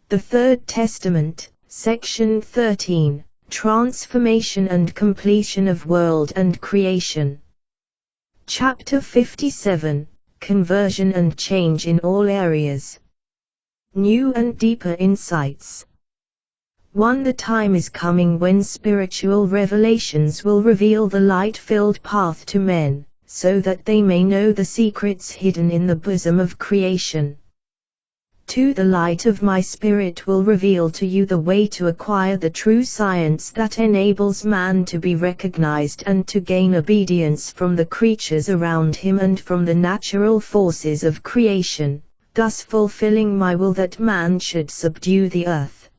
The Third Testament, Section 13, Transformation and Completion of World and Creation. Chapter 57, Conversion and Change in All Areas. New and Deeper Insights. 1. The time is coming when spiritual revelations will reveal the light-filled path to men, so that they may know the secrets hidden in the bosom of creation. 2. The light of my Spirit will reveal to you the way to acquire the true science that enables man to be recognized and to gain obedience from the creatures around him and from the natural forces of creation, thus fulfilling my will that man should subdue the earth.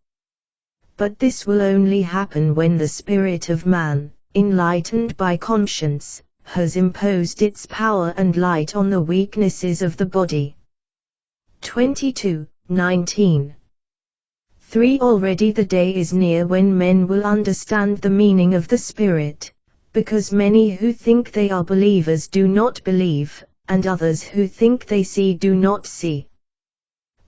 But this will only happen when the spirit of man, enlightened by conscience, has imposed its power and light on the weaknesses of the body. 22:19. 3. Already the day is near when men will understand the meaning of the Spirit, because many who think they are believers do not believe, and others who think they see do not see.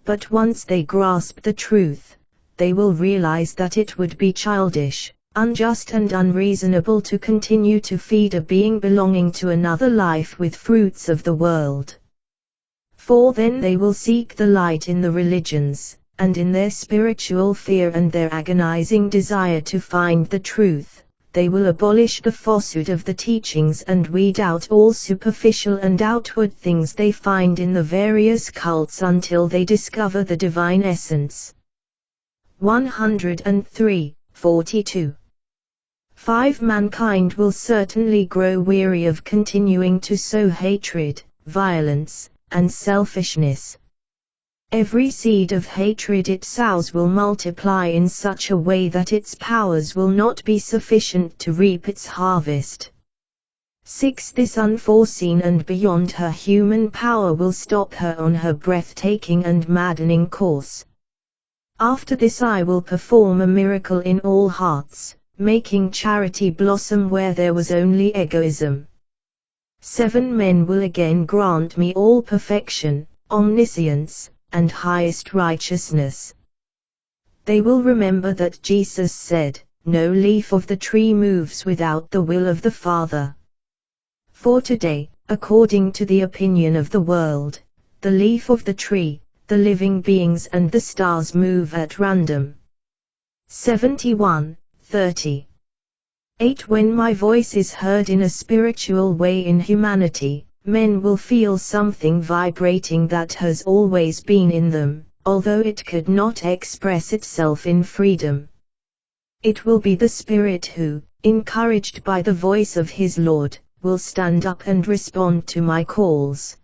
But once they grasp the truth, they will realize that it would be childish, unjust and unreasonable to continue to feed a being belonging to another life with fruits of the world. For then they will seek the light in the religions, and in their spiritual fear and their agonizing desire to find the truth, they will abolish the falsehood of the teachings and weed out all superficial and outward things they find in the various cults until they discover the divine essence. 103:42. 5. Mankind will certainly grow weary of continuing to sow hatred, violence, and selfishness. Every seed of hatred it sows will multiply in such a way that its powers will not be sufficient to reap its harvest. 6. This unforeseen and beyond her human power will stop her on her breathtaking and maddening course. After this I will perform a miracle in all hearts, making charity blossom where there was only egoism. 7. Men will again grant me all perfection, omniscience, and highest righteousness. They will remember that Jesus said, "No leaf of the tree moves without the will of the Father." For today, according to the opinion of the world, the leaf of the tree, the living beings and the stars move at random. 71:30. 8. When my voice is heard in a spiritual way in humanity, men will feel something vibrating that has always been in them, although it could not express itself in freedom. It will be the Spirit who, encouraged by the voice of his Lord, will stand up and respond to my calls.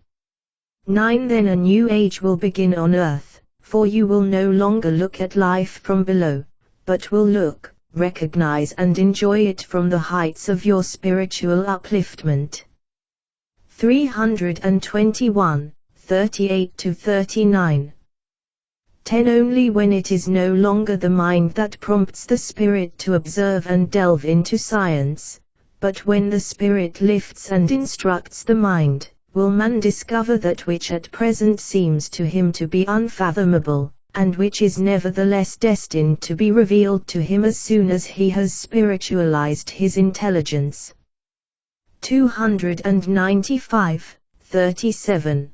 9. Then a new age will begin on earth, for you will no longer look at life from below, but will look, recognize and enjoy it from the heights of your spiritual upliftment. 321:38-39. 10. Only when it is no longer the mind that prompts the spirit to observe and delve into science, but when the Spirit lifts and instructs the mind, will man discover that which at present seems to him to be unfathomable, and which is nevertheless destined to be revealed to him as soon as he has spiritualized his intelligence. 295:37.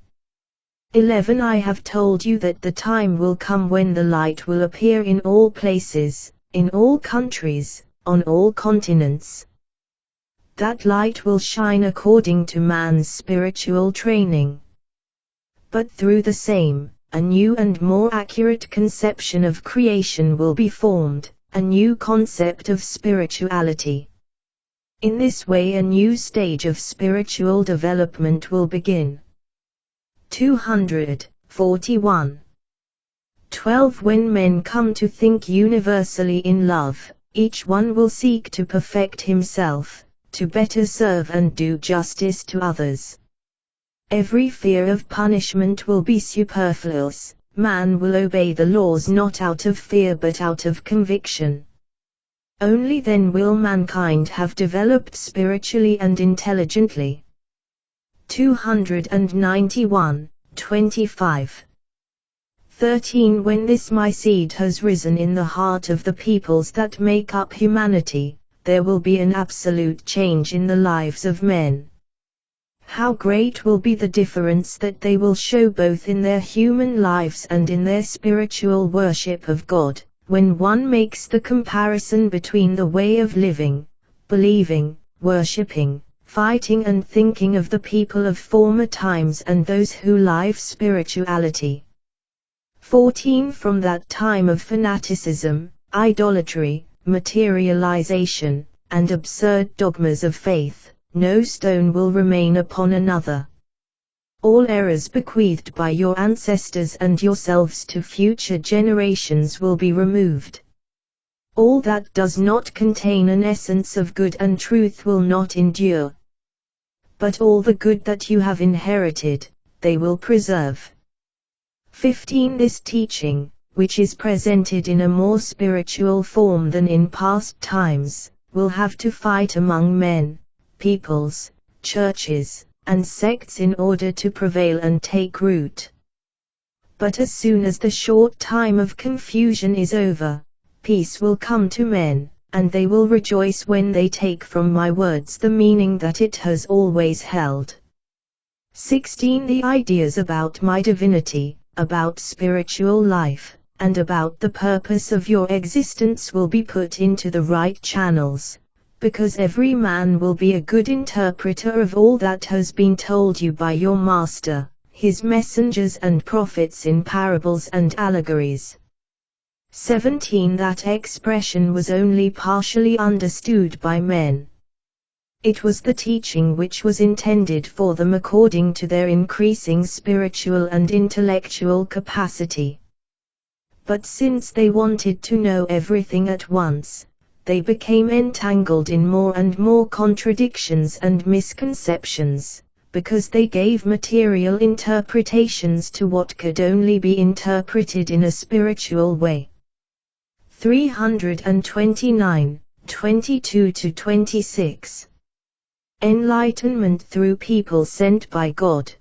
11. I have told you that the time will come when the light will appear in all places, in all countries, on all continents. That light will shine according to man's spiritual training. But through the same, a new and more accurate conception of creation will be formed, a new concept of spirituality. In this way a new stage of spiritual development will begin. 241:12. When men come to think universally in love, each one will seek to perfect himself, to better serve and do justice to others. Every fear of punishment will be superfluous, man will obey the laws not out of fear but out of conviction. Only then will mankind have developed spiritually and intelligently. 291:25. 13 When this my seed has risen in the heart of the peoples that make up humanity, there will be an absolute change in the lives of men. How great will be the difference that they will show both in their human lives and in their spiritual worship of God, when one makes the comparison between the way of living, believing, worshipping, fighting and thinking of the people of former times and those who live spirituality. 14 From that time of fanaticism, idolatry, materialization, and absurd dogmas of faith, no stone will remain upon another. All errors bequeathed by your ancestors and yourselves to future generations will be removed. All that does not contain an essence of good and truth will not endure. But all the good that you have inherited, they will preserve. 15 This teaching, which is presented in a more spiritual form than in past times, will have to fight among men, peoples, churches, and sects in order to prevail and take root. But as soon as the short time of confusion is over, peace will come to men, and they will rejoice when they take from my words the meaning that it has always held. 16 The ideas about my divinity, about spiritual life, and about the purpose of your existence will be put into the right channels, because every man will be a good interpreter of all that has been told you by your master, his messengers and prophets in parables and allegories. 17 That expression was only partially understood by men. It was the teaching which was intended for them according to their increasing spiritual and intellectual capacity. But since they wanted to know everything at once, they became entangled in more and more contradictions and misconceptions, because they gave material interpretations to what could only be interpreted in a spiritual way. 329, 22-26. Enlightenment through people sent by God.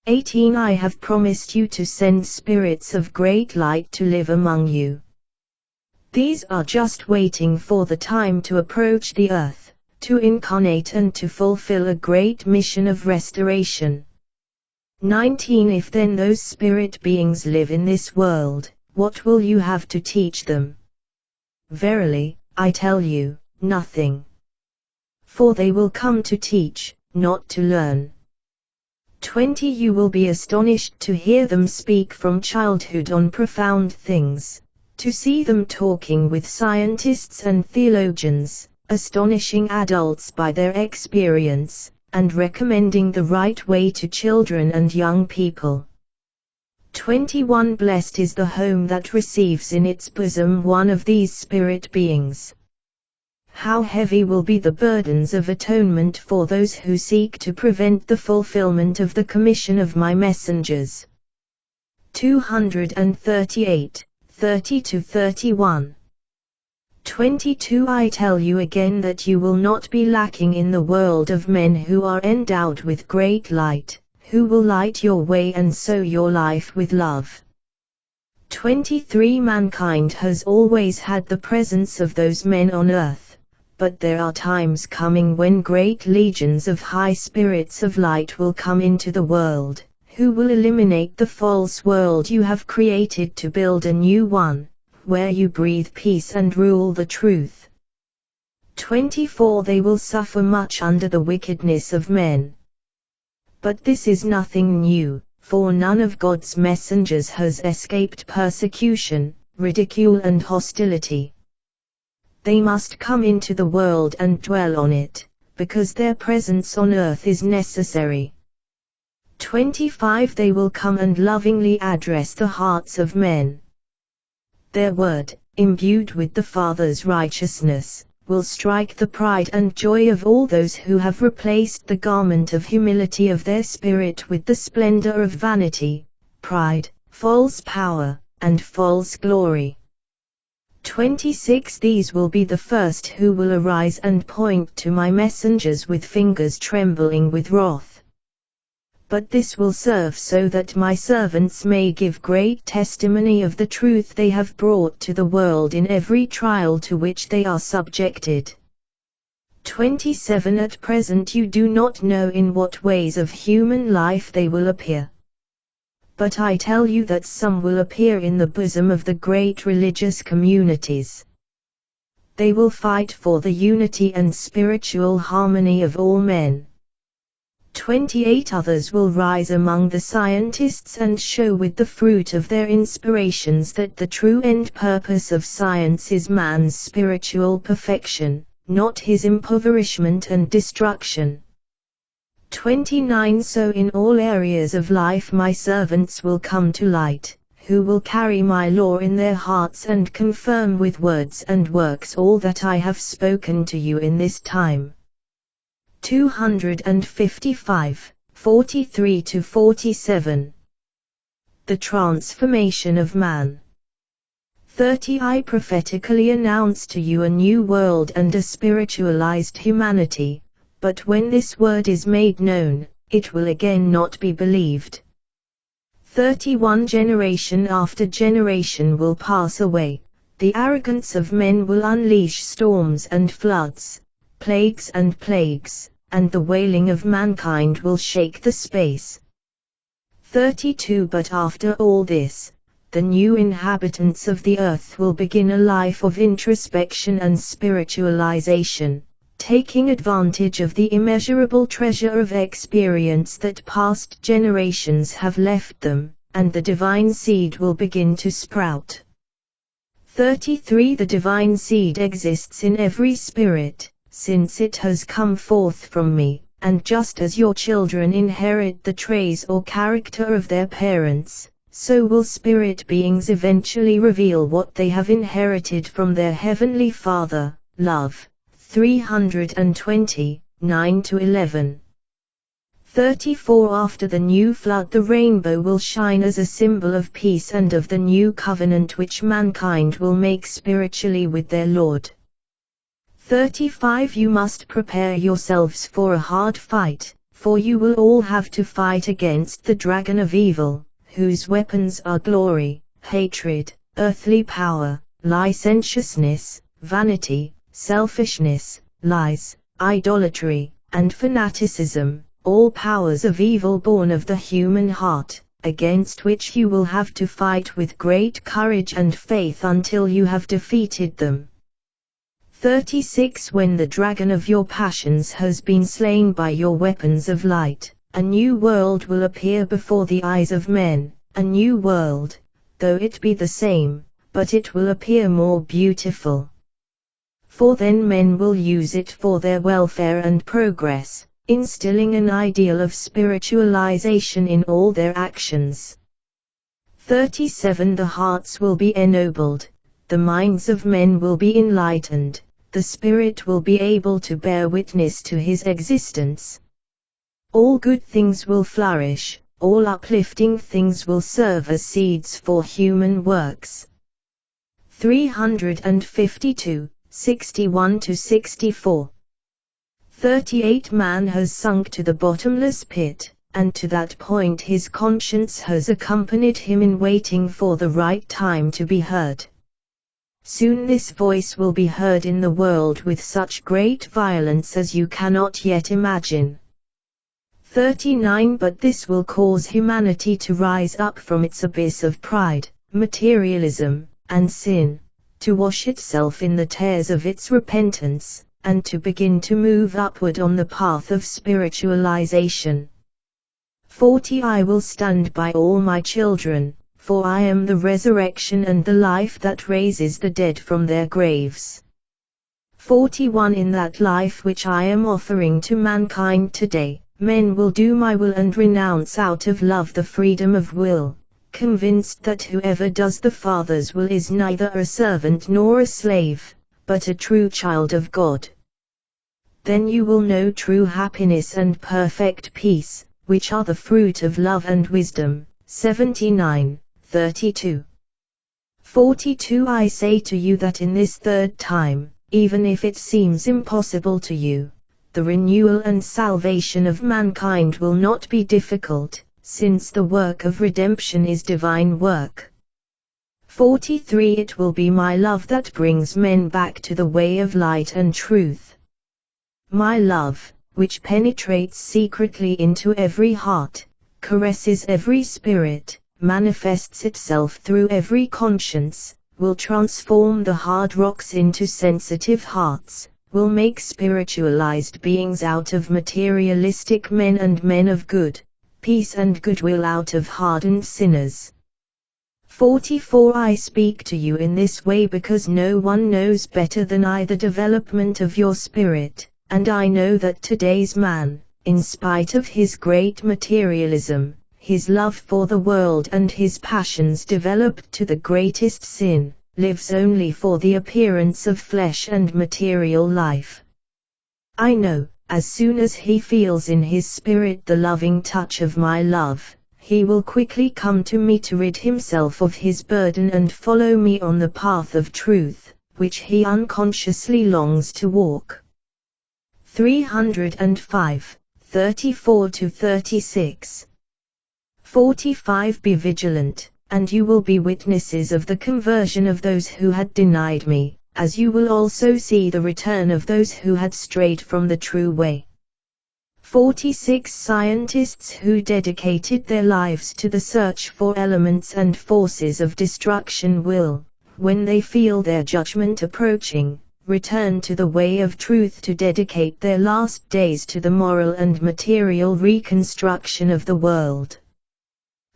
18 I have promised you to send spirits of great light to live among you. These are just waiting for the time to approach the earth, to incarnate and to fulfill a great mission of restoration. 19 If then those spirit beings live in this world, what will you have to teach them? Verily, I tell you, nothing. For they will come to teach, not to learn. 20 You will be astonished to hear them speak from childhood on profound things, to see them talking with scientists and theologians, astonishing adults by their experience, and recommending the right way to children and young people. 21 Blessed is the home that receives in its bosom one of these spirit beings. How heavy will be the burdens of atonement for those who seek to prevent the fulfillment of the commission of my messengers. 238, 30-31. 22 I tell you again that you will not be lacking in the world of men who are endowed with great light, who will light your way and sow your life with love. 23 Mankind has always had the presence of those men on earth. But there are times coming when great legions of high spirits of light will come into the world, who will eliminate the false world you have created to build a new one, where you breathe peace and rule the truth. 24 They will suffer much under the wickedness of men. But this is nothing new, for none of God's messengers has escaped persecution, ridicule and hostility. They must come into the world and dwell on it, because their presence on earth is necessary. 25 They will come and lovingly address the hearts of men. Their word, imbued with the Father's righteousness, will strike the pride and joy of all those who have replaced the garment of humility of their spirit with the splendor of vanity, pride, false power, and false glory. 26 These will be the first who will arise and point to my messengers with fingers trembling with wrath. but this will serve so that my servants may give great testimony of the truth they have brought to the world in every trial to which they are subjected. 27 At present you do not know in what ways of human life they will appear. But I tell you that some will appear in the bosom of the great religious communities. They will fight for the unity and spiritual harmony of all men. 28 Others will rise among the scientists and show with the fruit of their inspirations that the true end purpose of science is man's spiritual perfection, not his impoverishment and destruction. 29 So in all areas of life my servants will come to light, who will carry my law in their hearts and confirm with words and works all that I have spoken to you in this time. 255, 43-47. The transformation of man. 30 I prophetically announce to you a new world and a spiritualized humanity, but when this word is made known, it will again not be believed. 31 Generation after generation will pass away, the arrogance of men will unleash storms and floods, plagues, and the wailing of mankind will shake the space. 32 But after all this, the new inhabitants of the earth will begin a life of introspection and spiritualization, taking advantage of the immeasurable treasure of experience that past generations have left them, and the divine seed will begin to sprout. 33 The divine seed exists in every spirit, since it has come forth from me, and just as your children inherit the traits or character of their parents, so will spirit beings eventually reveal what they have inherited from their heavenly Father, love. 320, 9-11. 34 After the new flood the rainbow will shine as a symbol of peace and of the new covenant which mankind will make spiritually with their Lord. 35 You must prepare yourselves for a hard fight, for you will all have to fight against the dragon of evil, whose weapons are glory, hatred, earthly power, licentiousness, vanity, selfishness, lies, idolatry, and fanaticism, all powers of evil born of the human heart, against which you will have to fight with great courage and faith until you have defeated them. 36 When the dragon of your passions has been slain by your weapons of light, a new world will appear before the eyes of men, a new world, though it be the same, but it will appear more beautiful. For then men will use it for their welfare and progress, instilling an ideal of spiritualization in all their actions. 37 The hearts will be ennobled, the minds of men will be enlightened, the spirit will be able to bear witness to his existence. All good things will flourish, all uplifting things will serve as seeds for human works. 352, 61-64. 38 Man has sunk to the bottomless pit, and to that point his conscience has accompanied him in waiting for the right time to be heard. Soon this voice will be heard in the world with such great violence as you cannot yet imagine. 39 But this will cause humanity to rise up from its abyss of pride, materialism, and sin, to wash itself in the tears of its repentance, and to begin to move upward on the path of spiritualization. 40 I will stand by all my children, for I am the resurrection and the life that raises the dead from their graves. 41 In that life which I am offering to mankind today, men will do my will and renounce out of love the freedom of will, convinced that whoever does the Father's will is neither a servant nor a slave, but a true child of God. Then you will know true happiness and perfect peace, which are the fruit of love and wisdom. 79, 32. 42 I say to you that in this third time, even if it seems impossible to you, the renewal and salvation of mankind will not be difficult, since the work of redemption is divine work. 43. It will be my love that brings men back to the way of light and truth. My love, which penetrates secretly into every heart, caresses every spirit, manifests itself through every conscience, will transform the hard rocks into sensitive hearts, will make spiritualized beings out of materialistic men and men of good, peace and goodwill out of hardened sinners. 44. I speak to you in this way because no one knows better than I the development of your spirit, and I know that today's man, in spite of his great materialism, his love for the world and his passions developed to the greatest sin, lives only for the appearance of flesh and material life. I know, as soon as he feels in his spirit the loving touch of my love, he will quickly come to me to rid himself of his burden and follow me on the path of truth, which he unconsciously longs to walk. 305, 34-36. 45. Be vigilant, and you will be witnesses of the conversion of those who had denied me, as you will also see the return of those who had strayed from the true way. 46. Scientists who dedicated their lives to the search for elements and forces of destruction will, when they feel their judgment approaching, return to the way of truth to dedicate their last days to the moral and material reconstruction of the world.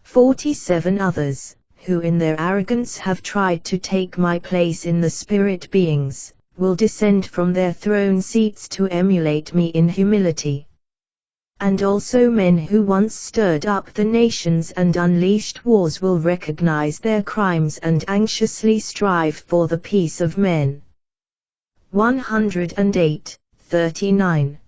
47. Others, who in their arrogance have tried to take my place in the spirit beings, will descend from their throne seats to emulate me in humility. And also men who once stirred up the nations and unleashed wars will recognize their crimes and anxiously strive for the peace of men. 108, 39.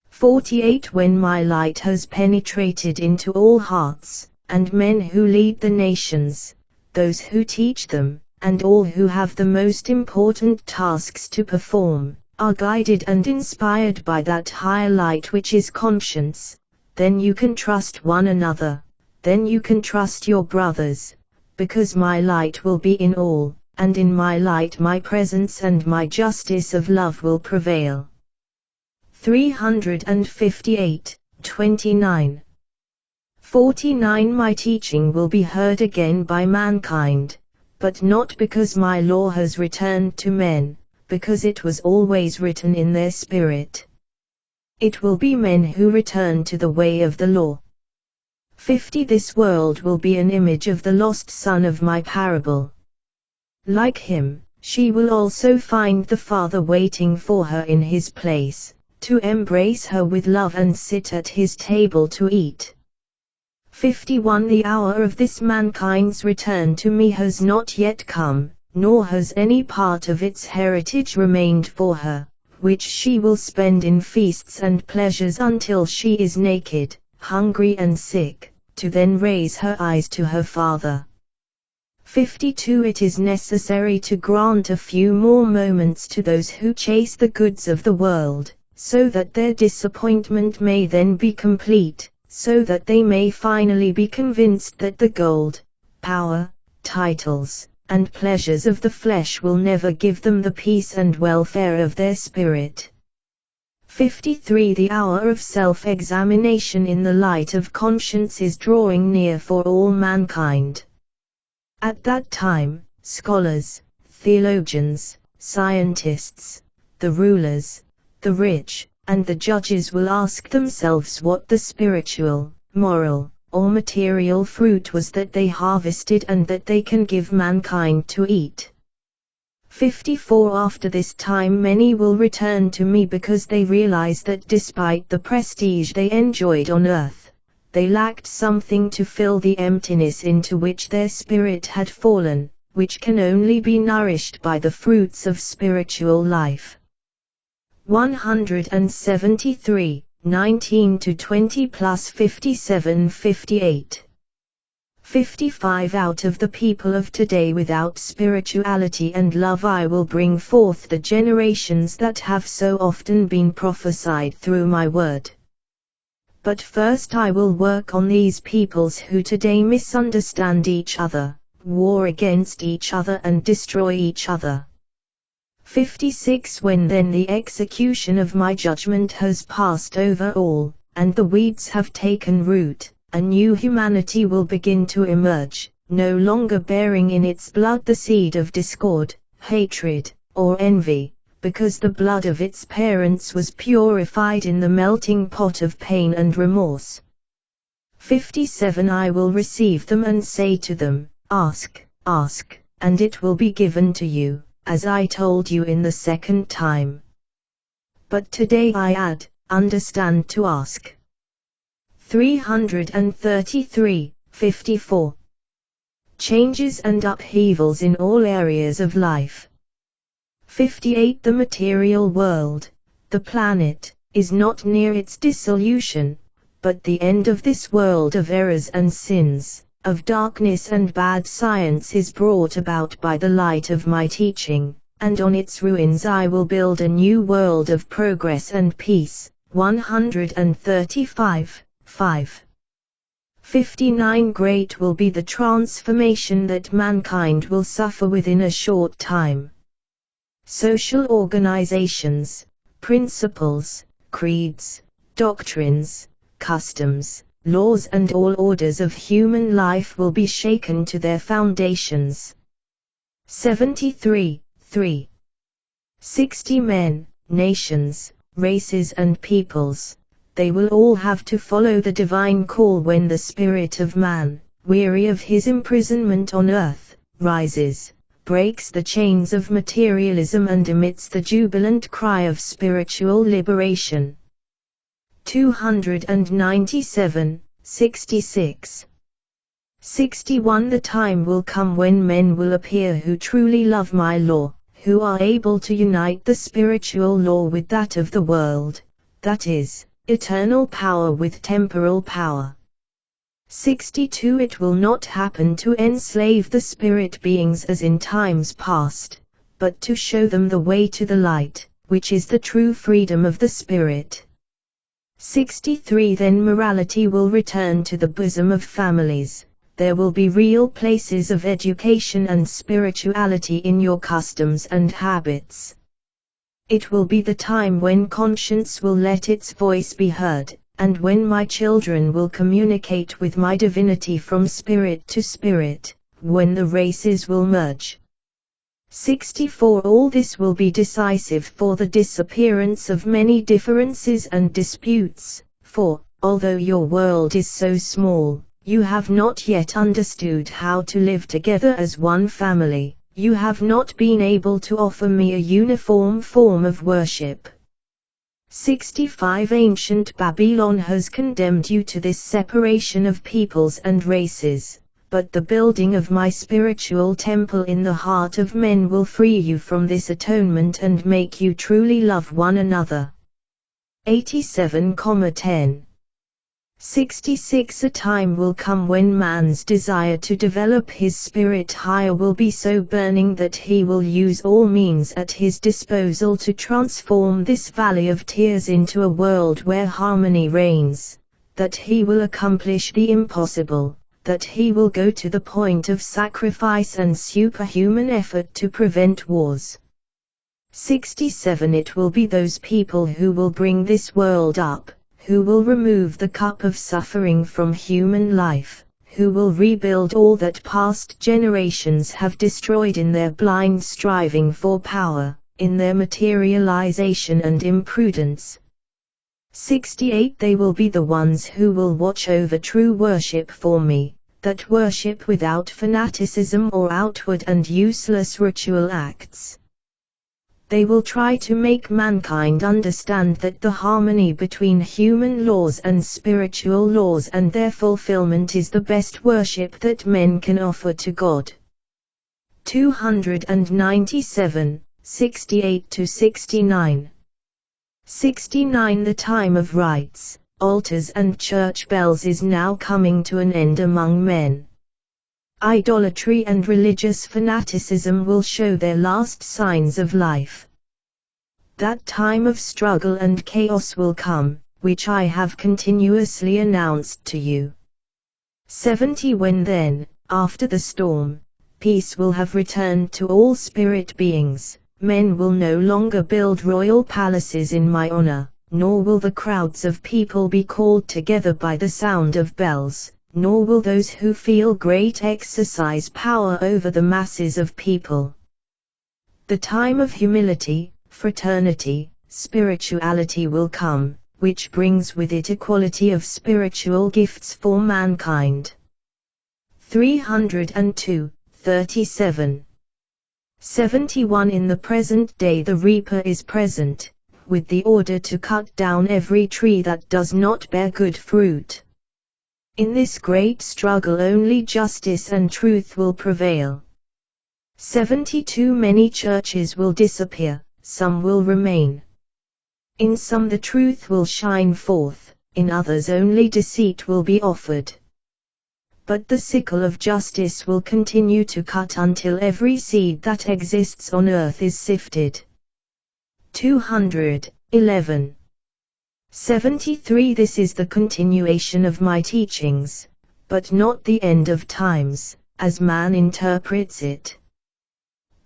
48. When my light has penetrated into all hearts, and men who lead the nations, those who teach them, and all who have the most important tasks to perform, are guided and inspired by that higher light which is conscience, then you can trust one another, then you can trust your brothers, because my light will be in all, and in my light my presence and my justice of love will prevail. 358, 29. 49. My teaching will be heard again by mankind, but not because my law has returned to men, because it was always written in their spirit. It will be men who return to the way of the law. 50. This world will be an image of the lost son of my parable. Like him, she will also find the Father waiting for her in his place, to embrace her with love and sit at his table to eat. 51. The hour of this mankind's return to me has not yet come, nor has any part of its heritage remained for her, which she will spend in feasts and pleasures until she is naked, hungry and sick, to then raise her eyes to her Father. 52. It is necessary to grant a few more moments to those who chase the goods of the world, so that their disappointment may then be complete, so that they may finally be convinced that the gold, power, titles, and pleasures of the flesh will never give them the peace and welfare of their spirit. 53. The hour of self-examination in the light of conscience is drawing near for all mankind. At that time, scholars, theologians, scientists, the rulers, the rich, and the judges will ask themselves what the spiritual, moral, or material fruit was that they harvested and that they can give mankind to eat. 54. After this time many will return to me because they realize that despite the prestige they enjoyed on earth, they lacked something to fill the emptiness into which their spirit had fallen, which can only be nourished by the fruits of spiritual life. 173, 19-20 plus 57-58. 55 Out of the people of today without spirituality and love I will bring forth the generations that have so often been prophesied through my word. But first I will work on these peoples who today misunderstand each other, war against each other and destroy each other. 56 When then the execution of my judgment has passed over all, and the weeds have taken root, a new humanity will begin to emerge, no longer bearing in its blood the seed of discord, hatred, or envy, because the blood of its parents was purified in the melting pot of pain and remorse. 57 I will receive them and say to them, Ask, ask, and it will be given to you, as I told you in the second time. But today I add, understand to ask. 333, 54. Changes and upheavals in all areas of life. 58 The material world, the planet, is not near its dissolution, but the end of this world of errors and sins, of darkness and bad science is brought about by the light of my teaching, and on its ruins I will build a new world of progress and peace. 135, 5. 59 Great will be the transformation that mankind will suffer within a short time. Social organizations, principles, creeds, doctrines, customs, laws and all orders of human life will be shaken to their foundations. 73, 3. 60 Men, nations, races and peoples, they will all have to follow the divine call when the spirit of man, weary of his imprisonment on earth, rises, breaks the chains of materialism and emits the jubilant cry of spiritual liberation. 297, 66. 61 The time will come when men will appear who truly love my law, who are able to unite the spiritual law with that of the world, that is, eternal power with temporal power. 62 It will not happen to enslave the spirit beings as in times past, but to show them the way to the light, which is the true freedom of the spirit. 63 Then morality will return to the bosom of families. There will be real places of education and spirituality in your customs and habits. It will be the time when conscience will let its voice be heard, and when my children will communicate with my divinity from spirit to spirit, when the races will merge. 64 All this will be decisive for the disappearance of many differences and disputes, for, although your world is so small, you have not yet understood how to live together as one family. You have not been able to offer me a uniform form of worship. 65 Ancient Babylon has condemned you to this separation of peoples and races, but the building of my spiritual temple in the heart of men will free you from this atonement and make you truly love one another. 87,10. 66 A time will come when man's desire to develop his spirit higher will be so burning that he will use all means at his disposal to transform this valley of tears into a world where harmony reigns, that he will accomplish the impossible, that he will go to the point of sacrifice and superhuman effort to prevent wars. 67 It will be those people who will bring this world up, who will remove the cup of suffering from human life, who will rebuild all that past generations have destroyed in their blind striving for power, in their materialization and imprudence. 68 They will be the ones who will watch over true worship for me, that worship without fanaticism or outward and useless ritual acts. They will try to make mankind understand that the harmony between human laws and spiritual laws and their fulfillment is the best worship that men can offer to God. 297, 68-69. 69 The time of rites, altars and church bells is now coming to an end among men. Idolatry and religious fanaticism will show their last signs of life. That time of struggle and chaos will come, which I have continuously announced to you. 70 When then, after the storm, peace will have returned to all spirit beings, men will no longer build royal palaces in my honor, nor will the crowds of people be called together by the sound of bells, nor will those who feel great exercise power over the masses of people. The time of humility, fraternity, spirituality will come, which brings with it equality of spiritual gifts for mankind. 302:37. 71 In the present day the reaper is present, with the order to cut down every tree that does not bear good fruit. In this great struggle only justice and truth will prevail. 72 Many churches will disappear, some will remain. In some the truth will shine forth, in others only deceit will be offered. But the sickle of justice will continue to cut until every seed that exists on earth is sifted. 211. 73 This is the continuation of my teachings, but not the end of times, as man interprets it.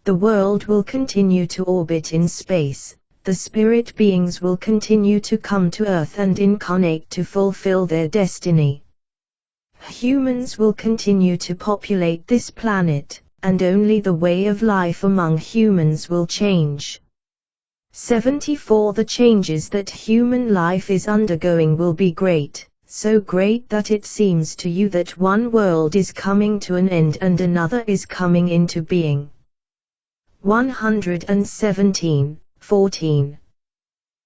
The world will continue to orbit in space, the spirit beings will continue to come to earth and incarnate to fulfill their destiny. Humans will continue to populate this planet, and only the way of life among humans will change. 74 The changes that human life is undergoing will be great, so great that it seems to you that one world is coming to an end and another is coming into being. 117:14.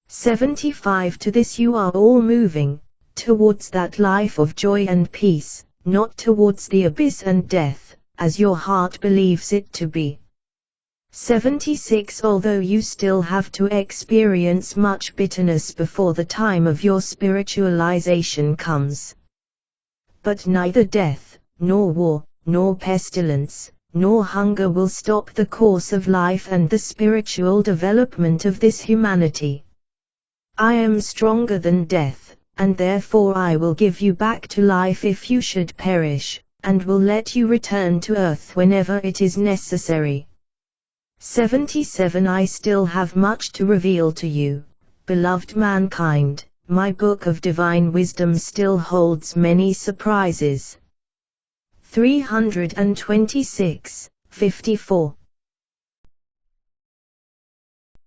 75 To this you are all moving, towards that life of joy and peace, not towards the abyss and death, as your heart believes it to be. 76 Although you still have to experience much bitterness before the time of your spiritualization comes. But neither death, nor war, nor pestilence, nor hunger will stop the course of life and the spiritual development of this humanity. I am stronger than death, and therefore I will give you back to life if you should perish, and will let you return to earth whenever it is necessary. 77 I still have much to reveal to you, beloved mankind, my book of divine wisdom still holds many surprises. 326:54.